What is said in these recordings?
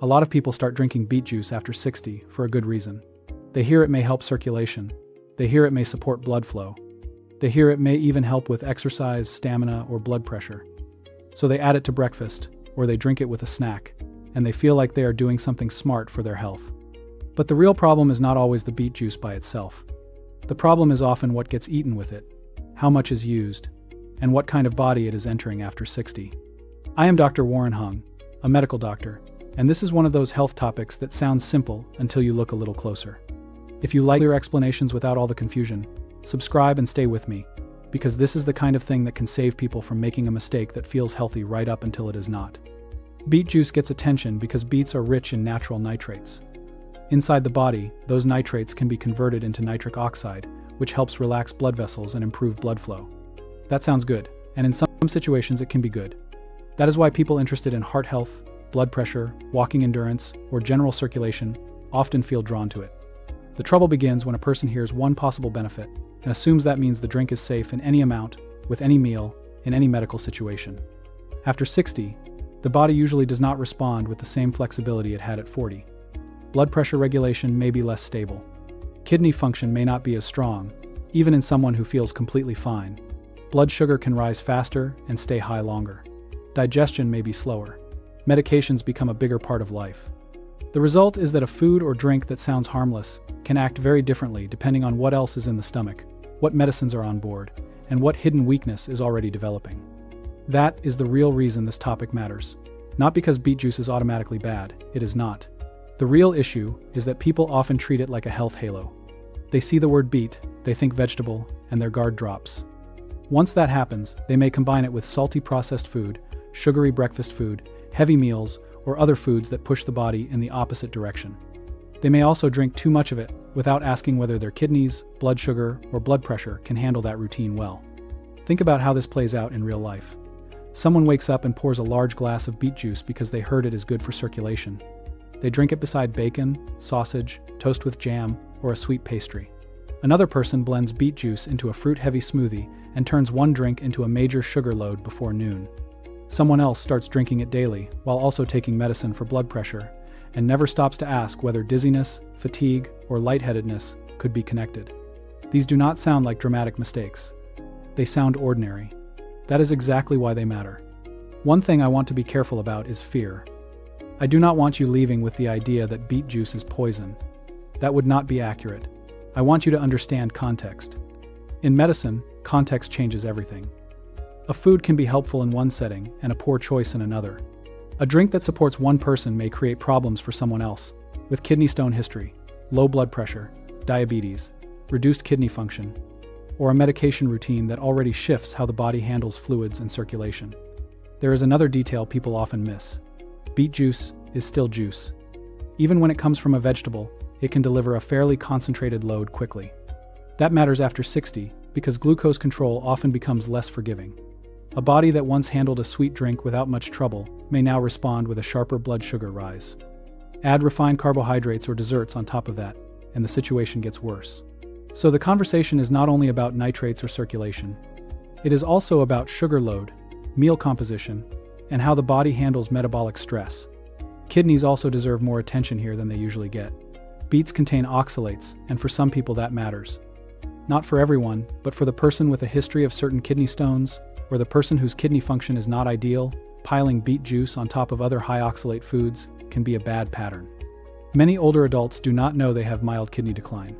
A lot of people start drinking beet juice after 60 for a good reason. They hear it may help circulation. They hear it may support blood flow. They hear it may even help with exercise, stamina, or blood pressure. So they add it to breakfast, or they drink it with a snack, and they feel like they are doing something smart for their health. But the real problem is not always the beet juice by itself. The problem is often what gets eaten with it, how much is used, and what kind of body it is entering after 60. I am Dr. Warren Hung, a medical doctor, and this is one of those health topics that sounds simple until you look a little closer. If you like clear explanations without all the confusion, subscribe and stay with me, because this is the kind of thing that can save people from making a mistake that feels healthy right up until it is not. Beet juice gets attention because beets are rich in natural nitrates. Inside the body, those nitrates can be converted into nitric oxide, which helps relax blood vessels and improve blood flow. That sounds good, and in some situations it can be good. That is why people interested in heart health, blood pressure, walking endurance, or general circulation often feel drawn to it. The trouble begins when a person hears one possible benefit and assumes that means the drink is safe in any amount, with any meal, in any medical situation. After 60, the body usually does not respond with the same flexibility it had at 40. Blood pressure regulation may be less stable. Kidney function may not be as strong, even in someone who feels completely fine. Blood sugar can rise faster and stay high longer. Digestion may be slower. Medications become a bigger part of life. The result is that a food or drink that sounds harmless can act very differently depending on what else is in the stomach, what medicines are on board, and what hidden weakness is already developing. That is the real reason this topic matters. Not because beet juice is automatically bad, it is not. The real issue is that people often treat it like a health halo. They see the word beet, they think vegetable, and their guard drops. Once that happens, they may combine it with salty processed food, sugary breakfast food, heavy meals, or other foods that push the body in the opposite direction. They may also drink too much of it without asking whether their kidneys, blood sugar, or blood pressure can handle that routine well. Think about how this plays out in real life. Someone wakes up and pours a large glass of beet juice because they heard it is good for circulation. They drink it beside bacon, sausage, toast with jam, or a sweet pastry. Another person blends beet juice into a fruit-heavy smoothie and turns one drink into a major sugar load before noon. Someone else starts drinking it daily while also taking medicine for blood pressure and never stops to ask whether dizziness, fatigue, or lightheadedness could be connected. These do not sound like dramatic mistakes. They sound ordinary. That is exactly why they matter. One thing I want to be careful about is fear. I do not want you leaving with the idea that beet juice is poison. That would not be accurate. I want you to understand context. In medicine, context changes everything. A food can be helpful in one setting and a poor choice in another. A drink that supports one person may create problems for someone else, with kidney stone history, low blood pressure, diabetes, reduced kidney function, or a medication routine that already shifts how the body handles fluids and circulation. There is another detail people often miss. Beet juice is still juice. Even when it comes from a vegetable, it can deliver a fairly concentrated load quickly. That matters after 60 because glucose control often becomes less forgiving. A body that once handled a sweet drink without much trouble may now respond with a sharper blood sugar rise. Add refined carbohydrates or desserts on top of that, and the situation gets worse. So the conversation is not only about nitrates or circulation. It is also about sugar load, meal composition, and how the body handles metabolic stress. Kidneys also deserve more attention here than they usually get. Beets contain oxalates, and for some people that matters. Not for everyone, but for the person with a history of certain kidney stones, or the person whose kidney function is not ideal, piling beet juice on top of other high oxalate foods can be a bad pattern. Many older adults do not know they have mild kidney decline.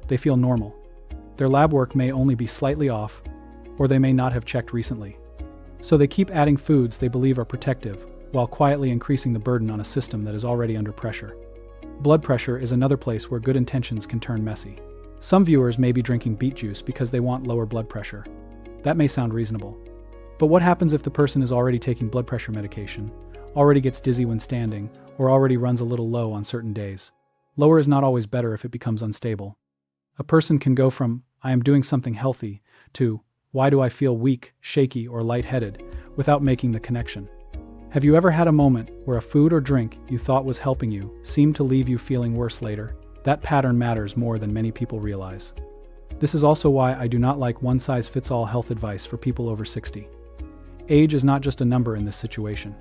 They feel normal. Their lab work may only be slightly off, or they may not have checked recently. So they keep adding foods they believe are protective, while quietly increasing the burden on a system that is already under pressure. Blood pressure is another place where good intentions can turn messy. Some viewers may be drinking beet juice because they want lower blood pressure. That may sound reasonable. But what happens if the person is already taking blood pressure medication, already gets dizzy when standing, or already runs a little low on certain days? Lower is not always better if it becomes unstable. A person can go from, "I am doing something healthy," to, "Why do I feel weak, shaky, or lightheaded," without making the connection. Have you ever had a moment where a food or drink you thought was helping you seemed to leave you feeling worse later? That pattern matters more than many people realize. This is also why I do not like one-size-fits-all health advice for people over 60. Age is not just a number in this situation.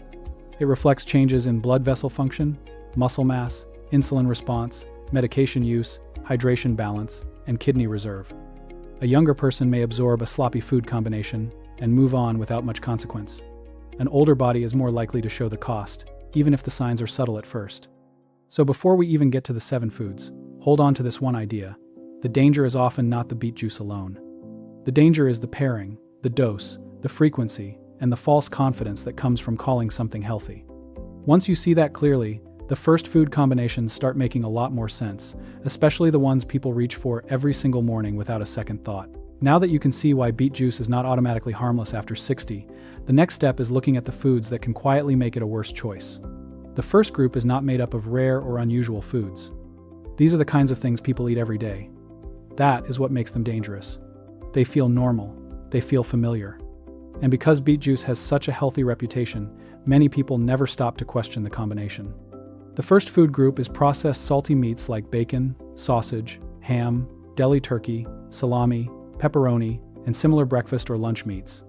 It reflects changes in blood vessel function, muscle mass, insulin response, medication use, hydration balance, and kidney reserve. A younger person may absorb a sloppy food combination and move on without much consequence. An older body is more likely to show the cost, even if the signs are subtle at first. So before we even get to the 7 foods, hold on to this one idea. The danger is often not the beet juice alone. The danger is the pairing, the dose, the frequency, and the false confidence that comes from calling something healthy. Once you see that clearly, the first food combinations start making a lot more sense, especially the ones people reach for every single morning without a second thought. Now that you can see why beet juice is not automatically harmless after 60, the next step is looking at the foods that can quietly make it a worse choice. The first group is not made up of rare or unusual foods. These are the kinds of things people eat every day. That is what makes them dangerous. They feel normal. They feel familiar. And because beet juice has such a healthy reputation, many people never stop to question the combination. The first food group is processed salty meats like bacon, sausage, ham, deli turkey, salami, pepperoni, and similar breakfast or lunch meats.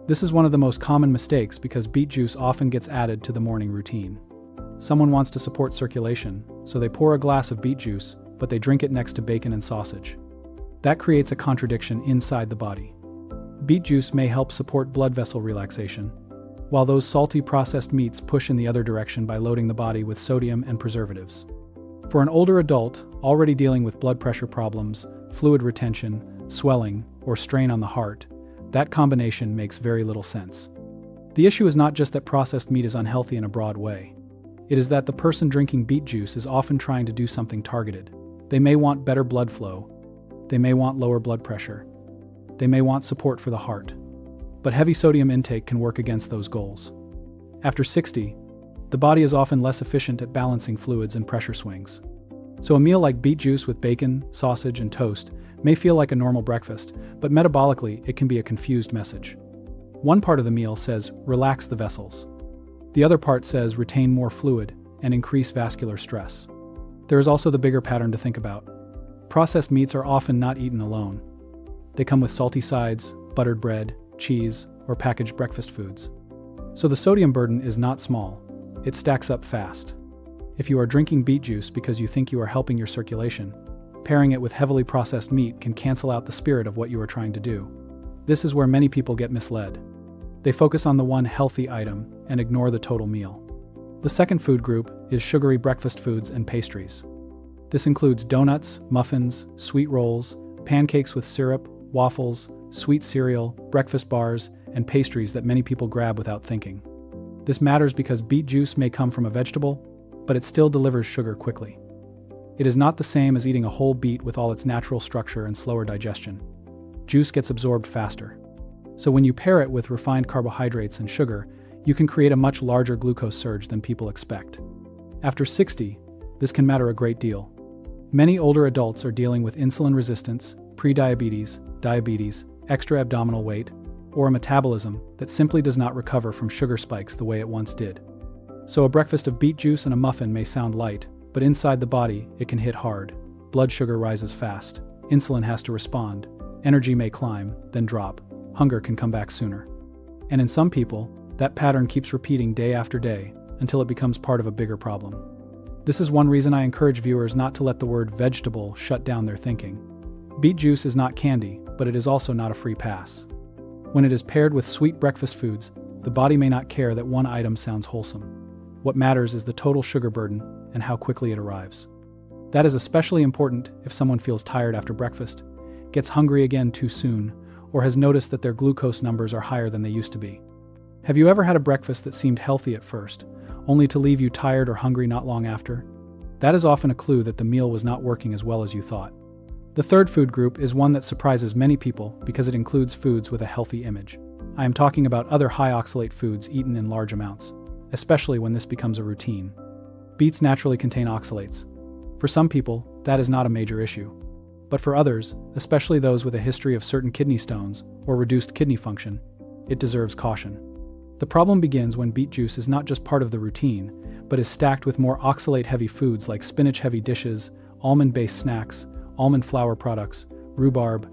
This is one of the most common mistakes because beet juice often gets added to the morning routine. Someone wants to support circulation, so they pour a glass of beet juice, but they drink it next to bacon and sausage. That creates a contradiction inside the body. Beet juice may help support blood vessel relaxation, while those salty processed meats push in the other direction by loading the body with sodium and preservatives. For an older adult already dealing with blood pressure problems, fluid retention, swelling, or strain on the heart, that combination makes very little sense. The issue is not just that processed meat is unhealthy in a broad way. It is that the person drinking beet juice is often trying to do something targeted. They may want better blood flow. They may want lower blood pressure. They may want support for the heart. But heavy sodium intake can work against those goals. After 60, the body is often less efficient at balancing fluids and pressure swings. So a meal like beet juice with bacon, sausage, and toast may feel like a normal breakfast, but metabolically it can be a confused message. One part of the meal says, relax the vessels. The other part says, retain more fluid and increase vascular stress. There is also the bigger pattern to think about. Processed meats are often not eaten alone. They come with salty sides, buttered bread, cheese, or packaged breakfast foods. So the sodium burden is not small. It stacks up fast. If you are drinking beet juice because you think you are helping your circulation, pairing it with heavily processed meat can cancel out the spirit of what you are trying to do. This is where many people get misled. They focus on the one healthy item and ignore the total meal. The second food group is sugary breakfast foods and pastries. This includes donuts, muffins, sweet rolls, pancakes with syrup, waffles, sweet cereal, breakfast bars, and pastries that many people grab without thinking. This matters because beet juice may come from a vegetable, but it still delivers sugar quickly. It is not the same as eating a whole beet with all its natural structure and slower digestion. Juice gets absorbed faster. So when you pair it with refined carbohydrates and sugar, you can create a much larger glucose surge than people expect. After 60, this can matter a great deal. Many older adults are dealing with insulin resistance, prediabetes, diabetes, extra abdominal weight, or a metabolism that simply does not recover from sugar spikes the way it once did. So a breakfast of beet juice and a muffin may sound light, but inside the body, it can hit hard. Blood sugar rises fast. Insulin has to respond. Energy may climb, then drop. Hunger can come back sooner. And in some people, that pattern keeps repeating day after day until it becomes part of a bigger problem. This is one reason I encourage viewers not to let the word vegetable shut down their thinking. Beet juice is not candy, but it is also not a free pass. When it is paired with sweet breakfast foods, the body may not care that one item sounds wholesome. What matters is the total sugar burden and how quickly it arrives. That is especially important if someone feels tired after breakfast, gets hungry again too soon, or has noticed that their glucose numbers are higher than they used to be. Have you ever had a breakfast that seemed healthy at first, only to leave you tired or hungry not long after? That is often a clue that the meal was not working as well as you thought. The third food group is one that surprises many people because it includes foods with a healthy image. I am talking about other high oxalate foods eaten in large amounts, especially when this becomes a routine. Beets naturally contain oxalates. For some people, that is not a major issue. But for others, especially those with a history of certain kidney stones or reduced kidney function, it deserves caution. The problem begins when beet juice is not just part of the routine, but is stacked with more oxalate-heavy foods like spinach-heavy dishes, almond-based snacks, almond flour products, rhubarb,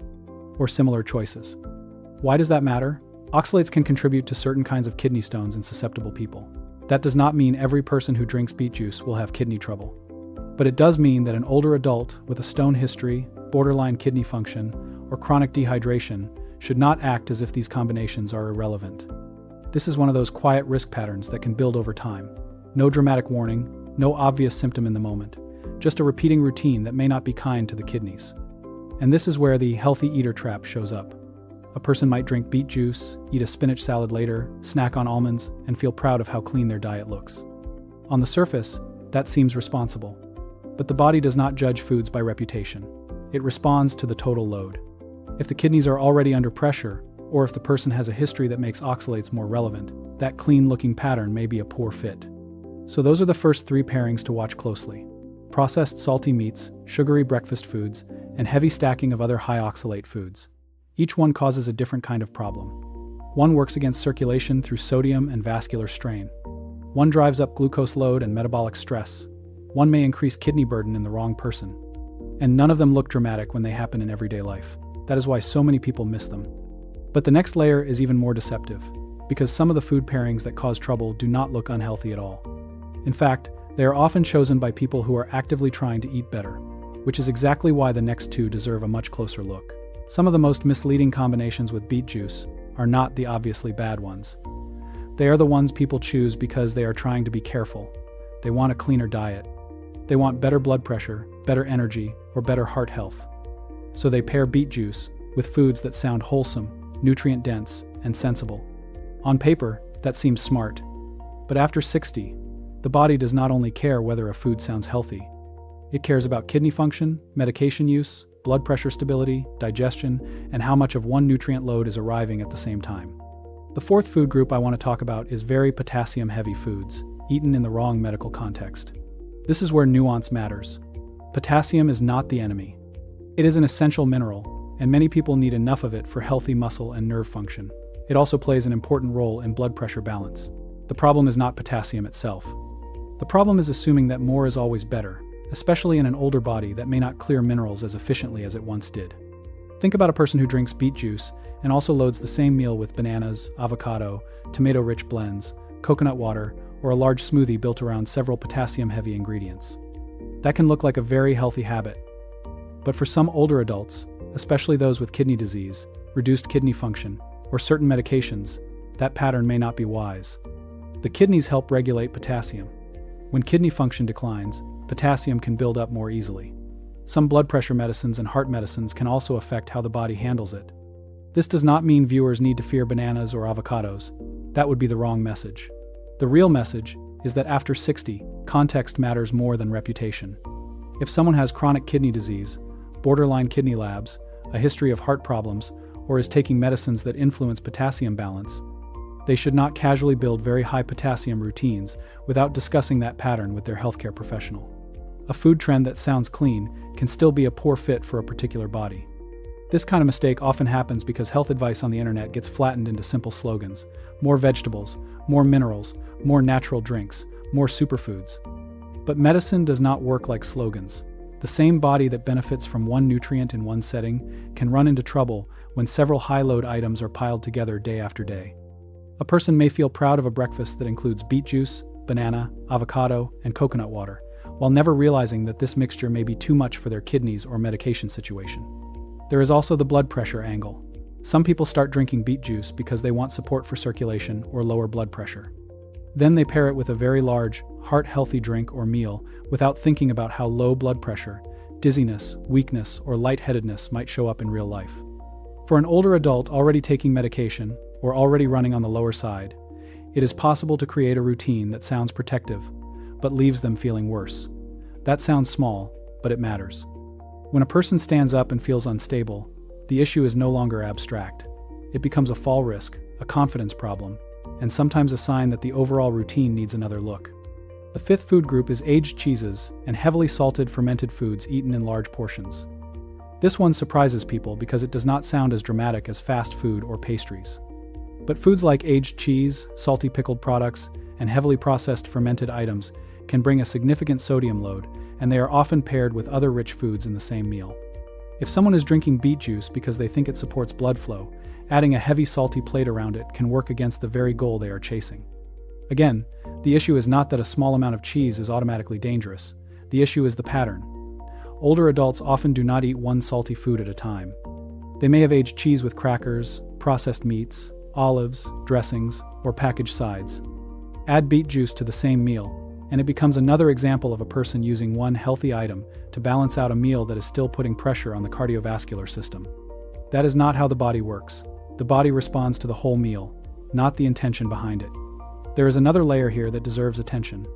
or similar choices. Why does that matter? Oxalates can contribute to certain kinds of kidney stones in susceptible people. That does not mean every person who drinks beet juice will have kidney trouble. But it does mean that an older adult with a stone history, borderline kidney function, or chronic dehydration should not act as if these combinations are irrelevant. This is one of those quiet risk patterns that can build over time. No dramatic warning, no obvious symptom in the moment, just a repeating routine that may not be kind to the kidneys. And this is where the healthy eater trap shows up. A person might drink beet juice, eat a spinach salad later, snack on almonds, and feel proud of how clean their diet looks. On the surface, that seems responsible. But the body does not judge foods by reputation. It responds to the total load. If the kidneys are already under pressure, or if the person has a history that makes oxalates more relevant, that clean-looking pattern may be a poor fit. So those are the first 3 pairings to watch closely. Processed salty meats, sugary breakfast foods, and heavy stacking of other high oxalate foods. Each one causes a different kind of problem. One works against circulation through sodium and vascular strain. One drives up glucose load and metabolic stress. One may increase kidney burden in the wrong person. And none of them look dramatic when they happen in everyday life. That is why so many people miss them. But the next layer is even more deceptive, because some of the food pairings that cause trouble do not look unhealthy at all. In fact, they are often chosen by people who are actively trying to eat better, which is exactly why the next 2 deserve a much closer look. Some of the most misleading combinations with beet juice are not the obviously bad ones. They are the ones people choose because they are trying to be careful. They want a cleaner diet. They want better blood pressure, better energy, or better heart health. So they pair beet juice with foods that sound wholesome, nutrient-dense, and sensible. On paper, that seems smart. But after 60, the body does not only care whether a food sounds healthy. It cares about kidney function, medication use, blood pressure stability, digestion, and how much of one nutrient load is arriving at the same time. The 4th food group I want to talk about is very potassium-heavy foods, eaten in the wrong medical context. This is where nuance matters. Potassium is not the enemy. It is an essential mineral, and many people need enough of it for healthy muscle and nerve function. It also plays an important role in blood pressure balance. The problem is not potassium itself. The problem is assuming that more is always better, especially in an older body that may not clear minerals as efficiently as it once did. Think about a person who drinks beet juice and also loads the same meal with bananas, avocado, tomato-rich blends, coconut water, or a large smoothie built around several potassium-heavy ingredients. That can look like a very healthy habit. But for some older adults, especially those with kidney disease, reduced kidney function, or certain medications, that pattern may not be wise. The kidneys help regulate potassium. When kidney function declines, potassium can build up more easily. Some blood pressure medicines and heart medicines can also affect how the body handles it. This does not mean viewers need to fear bananas or avocados. That would be the wrong message. The real message is that after 60, context matters more than reputation. If someone has chronic kidney disease, borderline kidney labs, a history of heart problems, or is taking medicines that influence potassium balance, they should not casually build very high potassium routines without discussing that pattern with their healthcare professional. A food trend that sounds clean can still be a poor fit for a particular body. This kind of mistake often happens because health advice on the internet gets flattened into simple slogans: more vegetables, more minerals, more natural drinks, more superfoods. But medicine does not work like slogans. The same body that benefits from one nutrient in one setting can run into trouble when several high-load items are piled together day after day. A person may feel proud of a breakfast that includes beet juice, banana, avocado, and coconut water, while never realizing that this mixture may be too much for their kidneys or medication situation. There is also the blood pressure angle. Some people start drinking beet juice because they want support for circulation or lower blood pressure. Then they pair it with a very large, heart-healthy drink or meal without thinking about how low blood pressure, dizziness, weakness, or lightheadedness might show up in real life. For an older adult already taking medication, or already running on the lower side, it is possible to create a routine that sounds protective, but leaves them feeling worse. That sounds small, but it matters. When a person stands up and feels unstable, the issue is no longer abstract. It becomes a fall risk, a confidence problem, and sometimes a sign that the overall routine needs another look. The 5th food group is aged cheeses and heavily salted fermented foods eaten in large portions. This one surprises people because it does not sound as dramatic as fast food or pastries. But foods like aged cheese, salty pickled products, and heavily processed fermented items can bring a significant sodium load, and they are often paired with other rich foods in the same meal. If someone is drinking beet juice because they think it supports blood flow, adding a heavy salty plate around it can work against the very goal they are chasing. Again, The issue is not that a small amount of cheese is automatically dangerous. The issue is the pattern. Older adults often do not eat one salty food at a time. They may have aged cheese with crackers, processed meats, olives, dressings, or packaged sides. Add beet juice to the same meal, and it becomes another example of a person using one healthy item to balance out a meal that is still putting pressure on the cardiovascular system. That is not how the body works. The body responds to the whole meal, not the intention behind it. There is another layer here that deserves attention.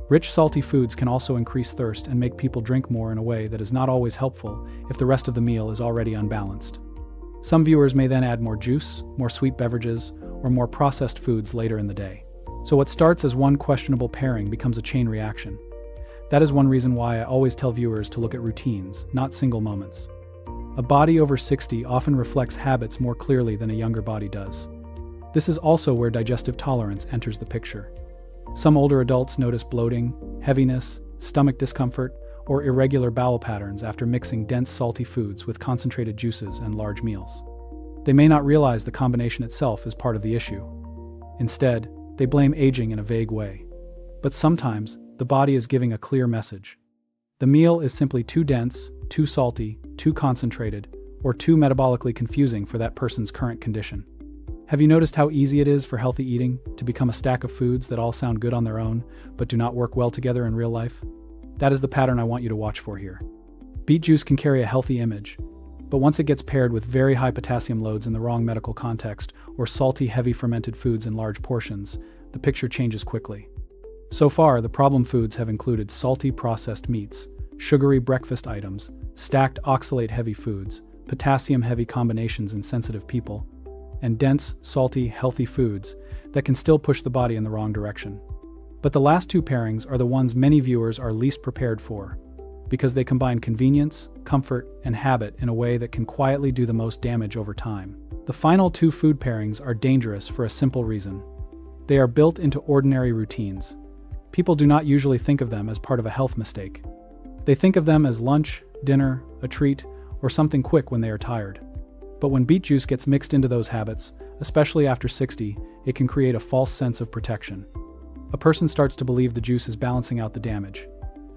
Rich salty foods can also increase thirst and make people drink more in a way that is not always helpful if the rest of the meal is already unbalanced. Some viewers may then add more juice, more sweet beverages, or more processed foods later in the day. So what starts as one questionable pairing becomes a chain reaction. That is one reason why I always tell viewers to look at routines, not single moments. A body over 60 often reflects habits more clearly than a younger body does. This is also where digestive tolerance enters the picture. Some older adults notice bloating, heaviness, stomach discomfort, or irregular bowel patterns after mixing dense salty foods with concentrated juices and large meals. They may not realize the combination itself is part of the issue. Instead, they blame aging in a vague way. But sometimes, the body is giving a clear message. The meal is simply too dense, too salty, too concentrated, or too metabolically confusing for that person's current condition. Have you noticed how easy it is for healthy eating to become a stack of foods that all sound good on their own, but do not work well together in real life? That is the pattern I want you to watch for here. Beet juice can carry a healthy image, but once it gets paired with very high potassium loads in the wrong medical context, or salty, heavy fermented foods in large portions, the picture changes quickly. So far, the problem foods have included salty processed meats, sugary breakfast items, stacked oxalate-heavy foods, potassium-heavy combinations in sensitive people, and dense, salty, healthy foods that can still push the body in the wrong direction. But the last two pairings are the ones many viewers are least prepared for, because they combine convenience, comfort, and habit in a way that can quietly do the most damage over time. The final two food pairings are dangerous for a simple reason. They are built into ordinary routines. People do not usually think of them as part of a health mistake. They think of them as lunch, dinner, a treat, or something quick when they are tired. But when beet juice gets mixed into those habits, especially after 60, it can create a false sense of protection. A person starts to believe the juice is balancing out the damage.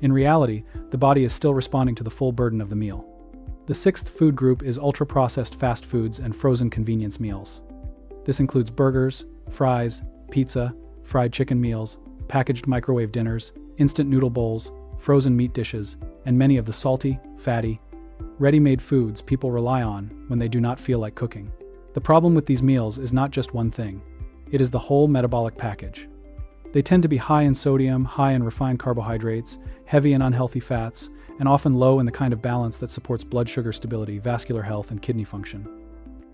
In reality, the body is still responding to the full burden of the meal. The sixth food group is ultra-processed fast foods and frozen convenience meals. This includes burgers, fries, pizza, fried chicken meals, packaged microwave dinners, instant noodle bowls, frozen meat dishes, and many of the salty, fatty, ready-made foods people rely on when they do not feel like cooking. The problem with these meals is not just one thing. It is the whole metabolic package. They tend to be high in sodium, high in refined carbohydrates, heavy in unhealthy fats, and often low in the kind of balance that supports blood sugar stability, vascular health, and kidney function.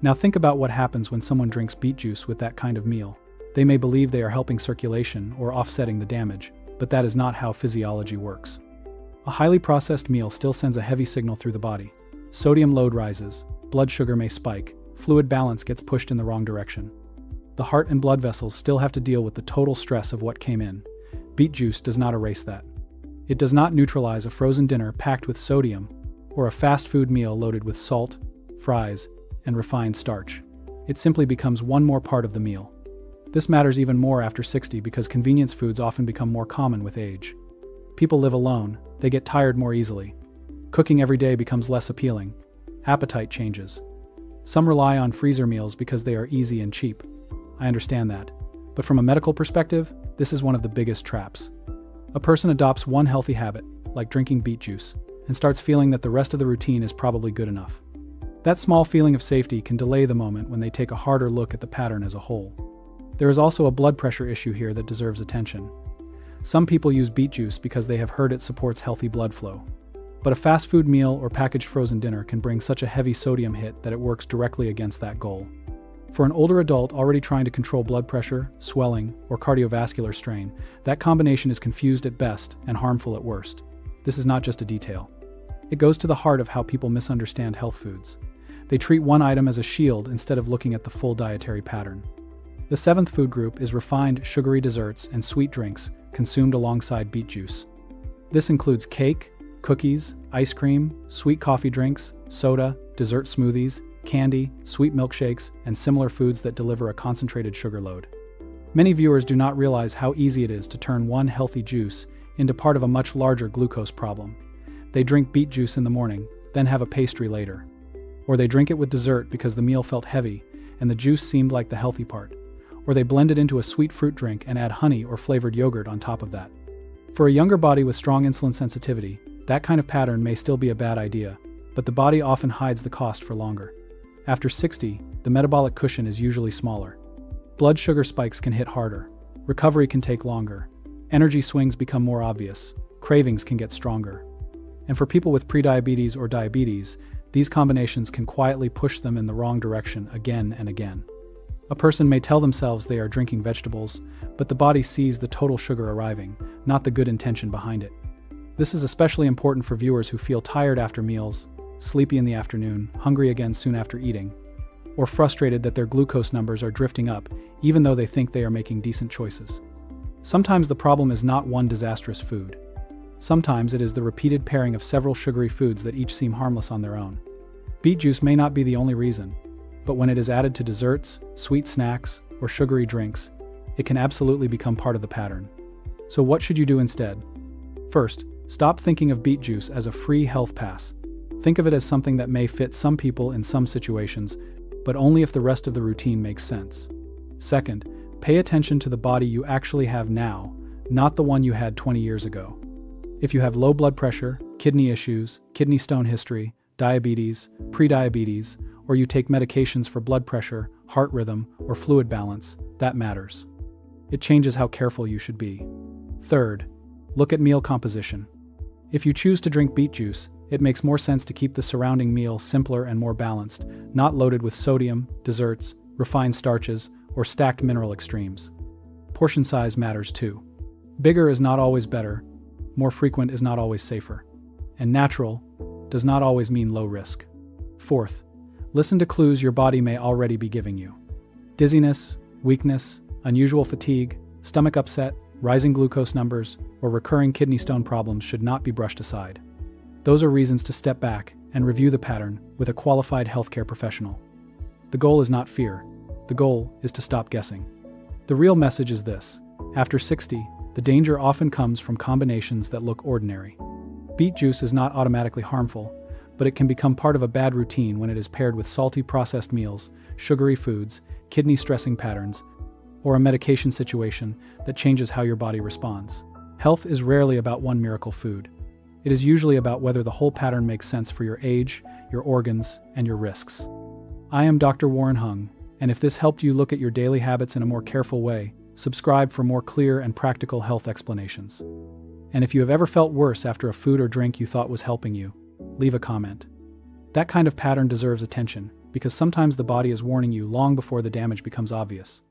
Now think about what happens when someone drinks beet juice with that kind of meal. They may believe they are helping circulation or offsetting the damage, but that is not how physiology works. A highly processed meal still sends a heavy signal through the body. Sodium load rises, blood sugar may spike, fluid balance gets pushed in the wrong direction. The heart and blood vessels still have to deal with the total stress of what came in. Beet juice does not erase that. It does not neutralize a frozen dinner packed with sodium, or a fast food meal loaded with salt, fries, and refined starch. It simply becomes one more part of the meal. This matters even more after 60 because convenience foods often become more common with age. People live alone, they get tired more easily. Cooking every day becomes less appealing. Appetite changes. Some rely on freezer meals because they are easy and cheap. I understand that. But from a medical perspective, this is one of the biggest traps. A person adopts one healthy habit, like drinking beet juice, and starts feeling that the rest of the routine is probably good enough. That small feeling of safety can delay the moment when they take a harder look at the pattern as a whole. There is also a blood pressure issue here that deserves attention. Some people use beet juice because they have heard it supports healthy blood flow. But a fast food meal or packaged frozen dinner can bring such a heavy sodium hit that it works directly against that goal. For an older adult already trying to control blood pressure, swelling, or cardiovascular strain, that combination is confused at best and harmful at worst. This is not just a detail. It goes to the heart of how people misunderstand health foods. They treat one item as a shield instead of looking at the full dietary pattern. The seventh food group is refined sugary desserts and sweet drinks consumed alongside beet juice. This includes cake, cookies, ice cream, sweet coffee drinks, soda, dessert smoothies, candy, sweet milkshakes, and similar foods that deliver a concentrated sugar load. Many viewers do not realize how easy it is to turn one healthy juice into part of a much larger glucose problem. They drink beet juice in the morning, then have a pastry later. Or they drink it with dessert because the meal felt heavy and the juice seemed like the healthy part. Or they blend it into a sweet fruit drink and add honey or flavored yogurt on top of that. For a younger body with strong insulin sensitivity, that kind of pattern may still be a bad idea, but the body often hides the cost for longer. After 60, the metabolic cushion is usually smaller. Blood sugar spikes can hit harder. Recovery can take longer. Energy swings become more obvious. Cravings can get stronger. And for people with prediabetes or diabetes, these combinations can quietly push them in the wrong direction again and again. A person may tell themselves they are drinking vegetables, but the body sees the total sugar arriving, not the good intention behind it. This is especially important for viewers who feel tired after meals, sleepy in the afternoon, hungry again soon after eating, or frustrated that their glucose numbers are drifting up even though they think they are making decent choices. Sometimes the problem is not one disastrous food. Sometimes it is the repeated pairing of several sugary foods that each seem harmless on their own. Beet juice may not be the only reason, but when it is added to desserts, sweet snacks, or sugary drinks, it can absolutely become part of the pattern. So what should you do instead? First, stop thinking of beet juice as a free health pass. Think of it as something that may fit some people in some situations, but only if the rest of the routine makes sense. Second, pay attention to the body you actually have now, not the one you had 20 years ago. If you have low blood pressure, kidney issues, kidney stone history, diabetes, prediabetes, or you take medications for blood pressure, heart rhythm, or fluid balance, that matters. It changes how careful you should be. Third, look at meal composition. If you choose to drink beet juice, it makes more sense to keep the surrounding meal simpler and more balanced, not loaded with sodium, desserts, refined starches, or stacked mineral extremes. Portion size matters too. Bigger is not always better, more frequent is not always safer, and natural does not always mean low risk. Fourth, listen to clues your body may already be giving you. Dizziness, weakness, unusual fatigue, stomach upset, rising glucose numbers, or recurring kidney stone problems should not be brushed aside. Those are reasons to step back and review the pattern with a qualified healthcare professional. The goal is not fear. The goal is to stop guessing. The real message is this: after 60, the danger often comes from combinations that look ordinary. Beet juice is not automatically harmful, but it can become part of a bad routine when it is paired with salty processed meals, sugary foods, kidney stressing patterns, or a medication situation that changes how your body responds. Health is rarely about one miracle food. It is usually about whether the whole pattern makes sense for your age, your organs, and your risks. I am Dr. Warren Hung, and if this helped you look at your daily habits in a more careful way, subscribe for more clear and practical health explanations. And if you have ever felt worse after a food or drink you thought was helping you, leave a comment. That kind of pattern deserves attention, because sometimes the body is warning you long before the damage becomes obvious.